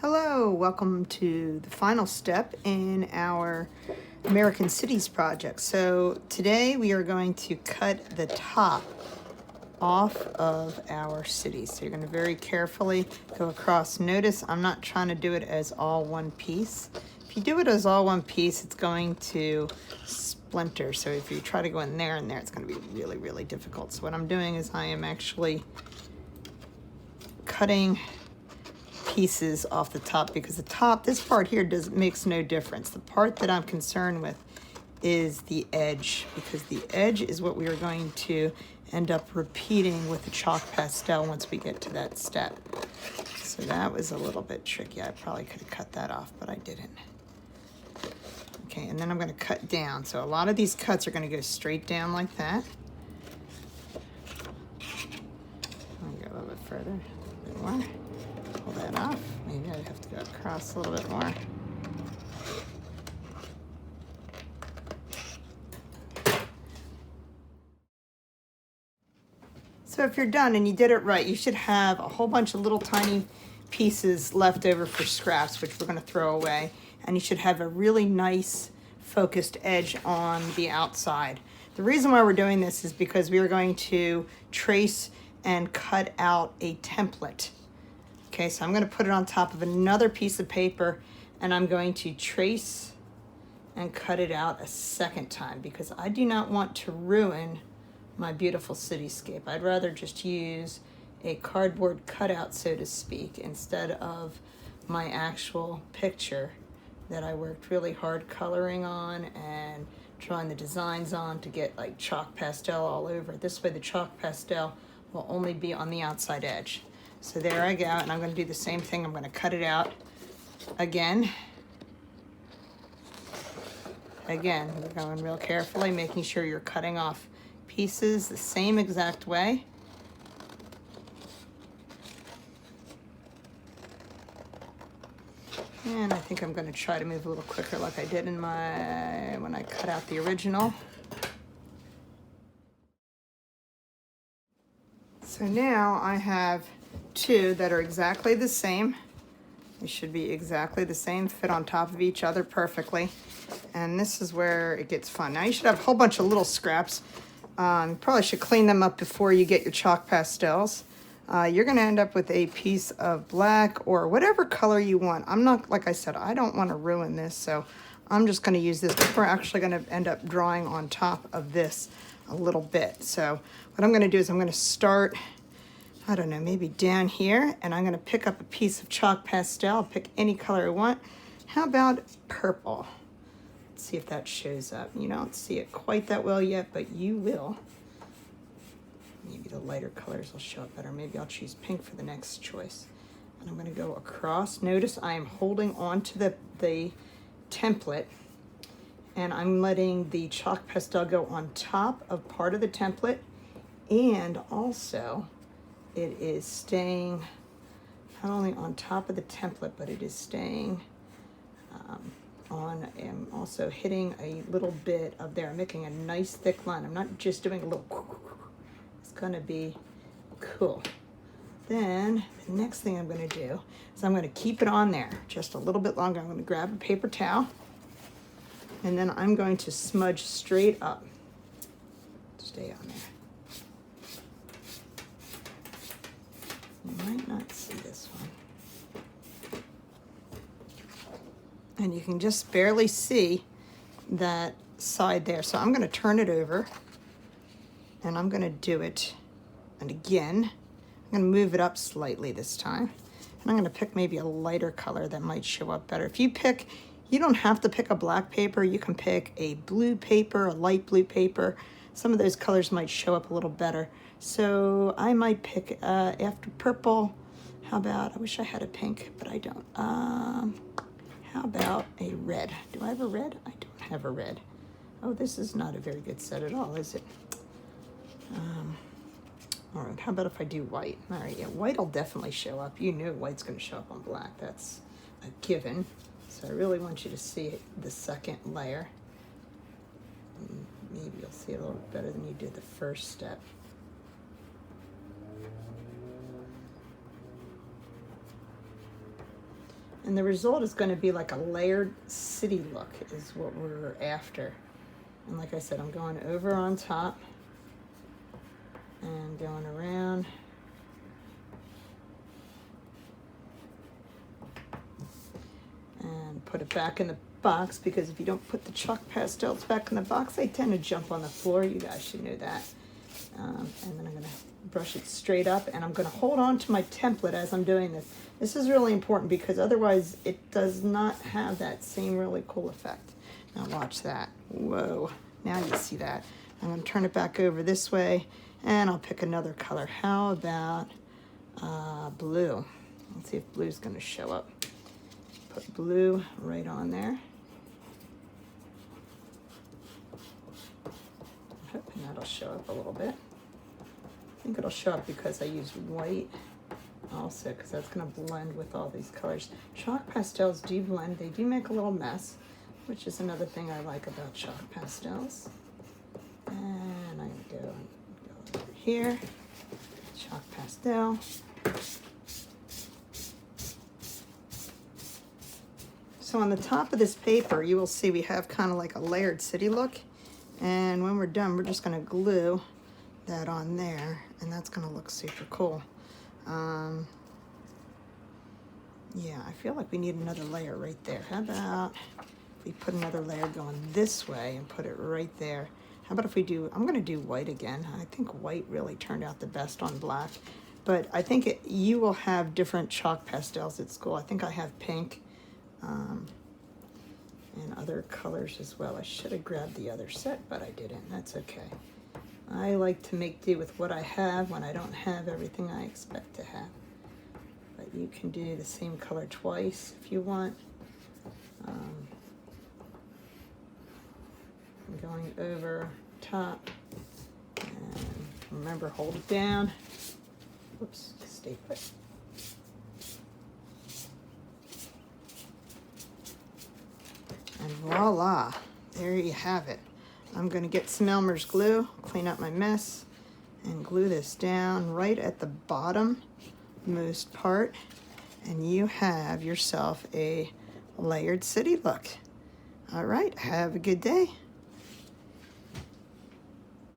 Hello, welcome to the final step in our American Cities project. So today we are going to cut the top off of our cities. So you're going to very carefully go across. Notice I'm not trying to do it as all one piece. If you do it as all one piece, it's going to splinter. So if you try to go in there and there, it's going to be really, really difficult. So what I'm doing is I am actually cutting pieces off the top, because the top, this part here makes no difference. The part that I'm concerned with is the edge, because the edge is what we are going to end up repeating with the chalk pastel once we get to that step. So that was a little bit tricky. I probably could have cut that off, but I didn't. Okay, and then I'm going to cut down. So a lot of these cuts are going to go straight down like that. I'll go a little bit further, a bit more. Pull that off. Maybe I have to go across a little bit more. So if you're done and you did it right, you should have a whole bunch of little tiny pieces left over for scraps, which we're going to throw away. And you should have a really nice focused edge on the outside. The reason why we're doing this is because we are going to trace and cut out a template. Okay, so I'm going to put it on top of another piece of paper, and I'm going to trace and cut it out a second time, because I do not want to ruin my beautiful cityscape. I'd rather just use a cardboard cutout, so to speak, instead of my actual picture that I worked really hard coloring on and drawing the designs on to get like chalk pastel all over. This way the chalk pastel will only be on the outside edge. So there I go, and I'm going to do the same thing. I'm going to cut it out again. Again, we're going real carefully, making sure you're cutting off pieces the same exact way. And I think I'm going to try to move a little quicker like I did in when I cut out the original. So now I have two that are exactly the same. They should be exactly the same, fit on top of each other perfectly. And this is where it gets fun. Now you should have a whole bunch of little scraps. You probably should clean them up before you get your chalk pastels. You're going to end up with a piece of black or whatever color you want. I'm not, like I said, I don't want to ruin this, so I'm just going to use this. We're actually going to end up drawing on top of this a little bit. So what I'm going to do is I'm going to start, I don't know, maybe down here, and I'm going to pick up a piece of chalk pastel. I'll pick any color I want. How about purple? Let's see if that shows up. You don't see it quite that well yet, but you will. Maybe the lighter colors will show up better. Maybe I'll choose pink for the next choice. And I'm going to go across. Notice I am holding on to the template, and I'm letting the chalk pastel go on top of part of the template, and also it is staying not only on top of the template, but it is staying on, and also hitting a little bit of there. I'm making a nice thick line. I'm not just doing a little, it's gonna be cool. Then the next thing I'm gonna do is I'm gonna keep it on there just a little bit longer. I'm gonna grab a paper towel, and then I'm going to smudge straight up. Stay on there. You might not see this one. And you can just barely see that side there. So I'm going to turn it over, and I'm going to do it. And again, I'm going to move it up slightly this time. And I'm going to pick maybe a lighter color that might show up better. If you pick, you don't have to pick a black paper. You can pick a blue paper, a light blue paper. Some of those colors might show up a little better. So I might pick, after purple, how about, I wish I had a pink, but I don't. How about a red? Do I have a red? I don't have a red. Oh, this is not a very good set at all, is it? All right, how about if I do white? All right, yeah, white will definitely show up. You know white's going to show up on black. That's a given. So I really want you to see the second layer. Maybe you'll see it a little better than you did the first step. And the result is going to be like a layered city look is what we're after. And like I said, I'm going over on top and going around. And put it back in the box, because if you don't put the chalk pastels back in the box, they tend to jump on the floor. You guys should know that. And then I'm going to brush it straight up, and I'm going to hold on to my template as I'm doing this. This is really important because otherwise it does not have that same really cool effect. Now watch that. Whoa. Now you see that. I'm going to turn it back over this way, and I'll pick another color. How about blue? Let's see if blue's going to show up. Put blue right on there. And that'll show up a little bit. I think it'll show up because I used white also, because that's going to blend with all these colors. Chalk pastels do blend. They do make a little mess, which is another thing I like about chalk pastels. And I'm going to go over here. Chalk pastel. So on the top of this paper, you will see we have kind of like a layered city look. And when we're done, we're just going to glue that on there, and that's going to look super cool. Yeah, I feel like we need another layer right there. How about if we put another layer going this way and put it right there? How about if we do, I'm going to do white again. I think white really turned out the best on black. But I think you will have different chalk pastels at school. I think I have pink. And other colors as well. I should have grabbed the other set, but I didn't. That's okay. I like to make do with what I have when I don't have everything I expect to have. But you can do the same color twice if you want. I'm going over top. And remember, hold it down. Whoops, stay put. And voila, there you have it. I'm going to get some Elmer's glue, clean up my mess, and glue this down right at the bottom most part. And you have yourself a layered city look. All right, have a good day.